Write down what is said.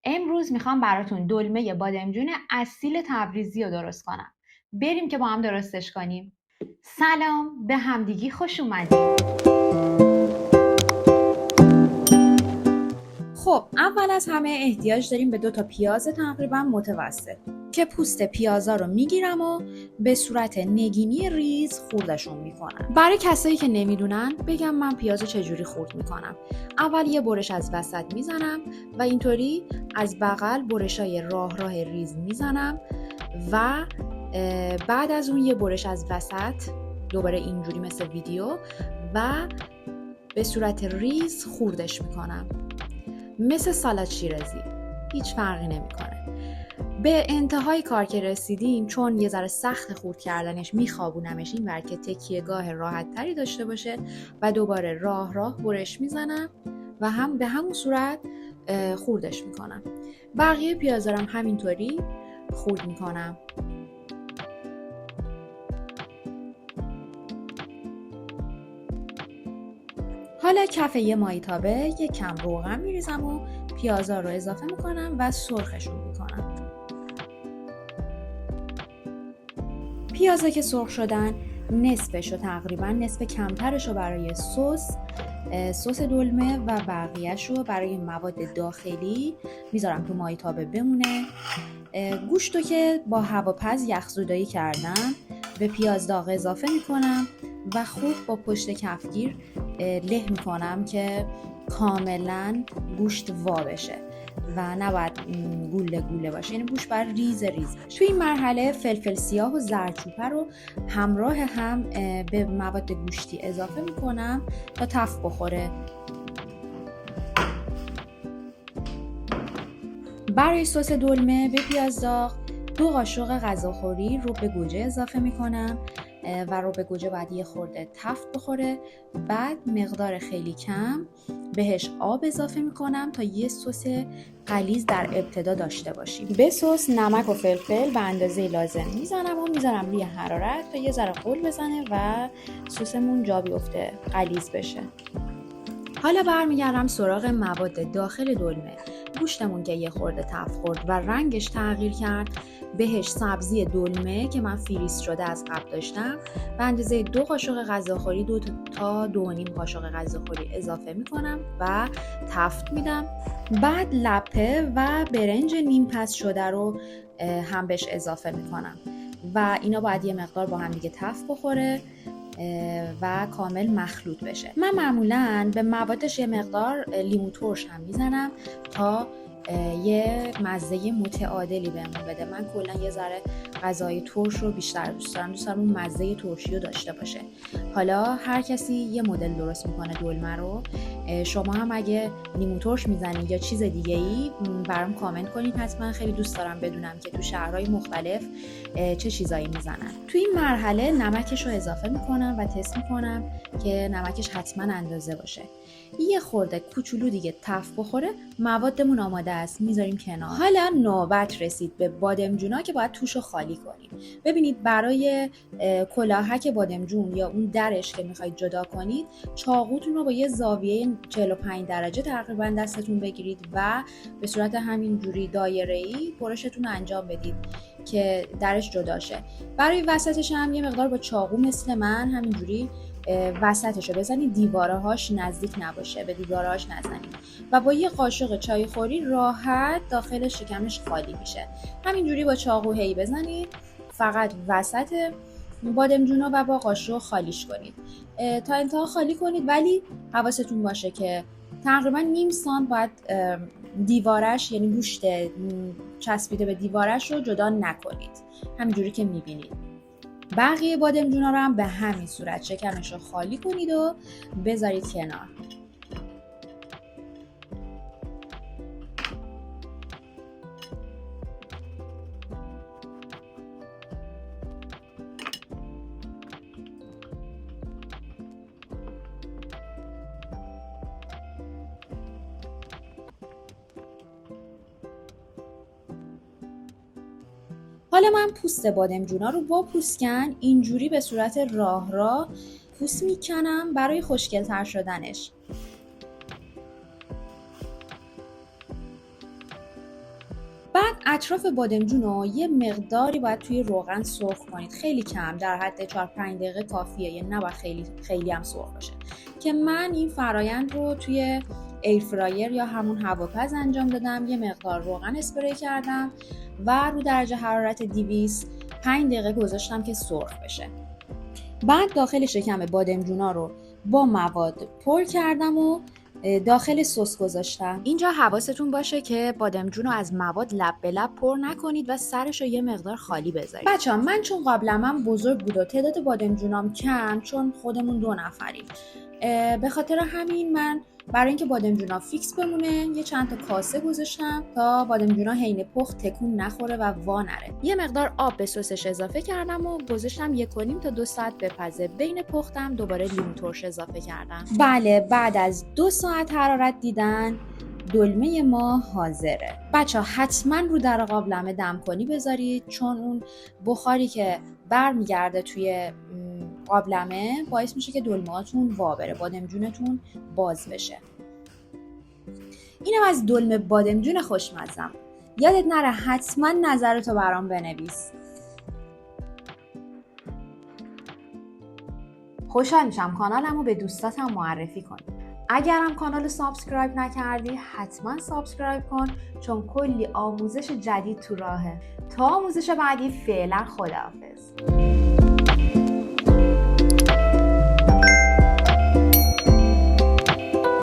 امروز میخوام براتون دلمه بادمجون اصیل تبریزی رو درست کنم. بریم که با هم درستش کنیم. سلام، به همدیگی خوش اومدیم. خب اول از همه احتیاج داریم به 2 تا پیاز تقریبا متوسط که پوست پیازا رو میگیرم و به صورت نگینی ریز خوردشون میکنم. برای کسایی که نمیدونن بگم من پیازو چجوری خورد میکنم. اول یه برش از وسط میزنم و اینطوری از بغل برشای راه ریز میزنم و بعد از اون یه برش از وسط دوباره اینجوری مثل ویدیو و به صورت ریز خوردش میکنم، مثل سالاد شیرازی، هیچ فرقی نمیکنه. به انتهای کار که رسیدیم، چون یه ذره سخت خورد کردنش، میخوابونمش اینور که تکیه‌گاه راحت تری داشته باشه و دوباره راه برش میزنم و هم به همون صورت خوردش میکنم. بقیه پیازارم همینطوری خورد میکنم. حالا کف یه مایتابه یه کم روغن میریزم و پیازا رو اضافه میکنم و سرخشون میکنم. پیازا که سرخ شدن، نصفشو تقریبا نصف کمترشو برای سس دلمه و بقیهشو برای مواد داخلی میذارم تو مایتابه بمونه. گوشتو که با هواپز یخزودایی کردم به پیاز داغ اضافه میکنم و خوب با پشت کفگیر له میکنم که کاملا گوشت وا بشه و نباید گوله باشه، یعنی گوشت باید ریز بشه. توی این مرحله فلفل سیاه و زردچوبه رو همراه هم به مواد گوشتی اضافه میکنم تا تف بخوره. برای سس دلمه به پیاز داغ 2 قاشق غذاخوری رو به گوجه اضافه میکنم و رو به گوجه باید یه خورده تفت بخوره. بعد مقدار خیلی کم بهش آب اضافه میکنم تا یه سس غلیظ در ابتدا داشته باشیم. به سس نمک و فلفل به اندازه لازم میزنم و میذارم روی حرارت تا یه ذره غل بزنه و سسمون جا بیفته، غلیظ بشه. حالا برمیگردم سراغ مواد داخل دلمه. گوشتمون که یه خورده تف خورد و رنگش تغییر کرد، بهش سبزی دلمه که من فریز شده از قبل داشتم به اندازه 2 قاشق غذاخوری 2 تا 2.5 قاشق غذاخوری اضافه میکنم و تفت میدم. بعد لپه و برنج نیم پز شده رو هم بهش اضافه میکنم و اینا باید یه مقدار با هم دیگه تفت بخوره و کامل مخلوط بشه. من معمولاً به موادش یه مقدار لیمو ترش هم میزنم تا یه مزه متعادلی بهمون بده. من کلا یه ذره غذای ترش رو بیشتر دوست دارم اون مزه ترشی رو داشته باشه. حالا هر کسی یه مدل درست میکنه دلمه رو. شما هم اگه لیمو ترش میزنید یا چیز دیگه ای برام کامنت کنید، حتما خیلی دوست دارم بدونم که تو شهرهای مختلف چه چیزایی میزنن. تو این مرحله نمکش رو اضافه میکنم و تست میکنم که نمکش حتما اندازه باشه. یه خورده کوچولو دیگه تف بخوره، موادمون آماده است، میذاریم کنار. حالا نوبت رسید به بادمجونا که باید توشو خالی کنیم. ببینید برای کلاهک بادمجون یا اون درش که میخواید جدا کنید، چاقوتون رو با یه زاویه 45 درجه تقریبا دستتون بگیرید و به صورت همین جوری دایره‌ای برشتون رو انجام بدید که درش جدا شه. برای وسطش هم یه مقدار با چاقو مثل من همینجوری وسطش رو بزنید، دیوارهاش نزدیک نباشه، به دیوارهاش نزنید و با یه قاشق چای خوری راحت داخل شکمش خالی میشه. همینجوری با چاقو هی بزنید، فقط وسط بادمجونا و با قاشق خالیش کنید تا انتها خالی کنید، ولی حواستون باشه که تقریبا نیم سانت باید دیوارش، یعنی گوشت چسبیده به دیوارش رو جدا نکنید، همینجوری که میبینید. بقیه بادمجونا رو هم به همین صورت شکمش رو خالی کنید و بذارید کنار. حالا من پوست بادمجونا رو با پوستکن اینجوری به صورت راه پوست میکنم برای خوشگل تر شدنش. بعد اطراف بادمجون رو یه مقداری باید توی روغن سرخ کنید، خیلی کم، در حد 4-5 دقیقه کافیه، یعنی نباید خیلی هم سرخ باشه. که من این فرایند رو توی ایر فرایر یا همون هواپز انجام دادم. یه مقدار روغن اسپری کردم و رو درجه حرارت 200 5 دقیقه گذاشتم که سرخ بشه. بعد داخل شکم بادمجونا رو با مواد پر کردم و داخل سس گذاشتم. اینجا حواستون باشه که بادمجون رو از مواد لب به لب پر نکنید و سرش رو یه مقدار خالی بذارید. بچه‌ها من چون قابلمم بزرگ بود و تعداد بادمجونام کم، چون خودمون 2 نفریم، به خاطر همین من برای اینکه بادمجونا فیکس بمونه یه چند تا کاسه گذاشتم تا بادمجونا حین پخت تکون نخوره و وا نره. یه مقدار آب به سسش اضافه کردم و گذاشتم 1.5 تا 2 ساعت بپزه. بین پختم دوباره لیمو ترش اضافه کردم. بله، بعد از 2 ساعت حرارت دیدن دلمه ما حاضره. بچه ها حتما رو در قابلمه دمکنی بذارید، چون اون بخاری که برمیگرده توی قابلمه باعث میشه که دلمه‌هاتون وا بره، بادمجونتون باز بشه. اینم از دلمه بادمجون خوشمزم. یادت نره حتما نظرتو برام بنویس. خوشحال میشم کانالمو به دوستاتم معرفی کنی. اگرم کانال سابسکرایب نکردی حتما سابسکرایب کن، چون کلی آموزش جدید تو راهه. تا آموزش بعدی فعلا خداحافظ.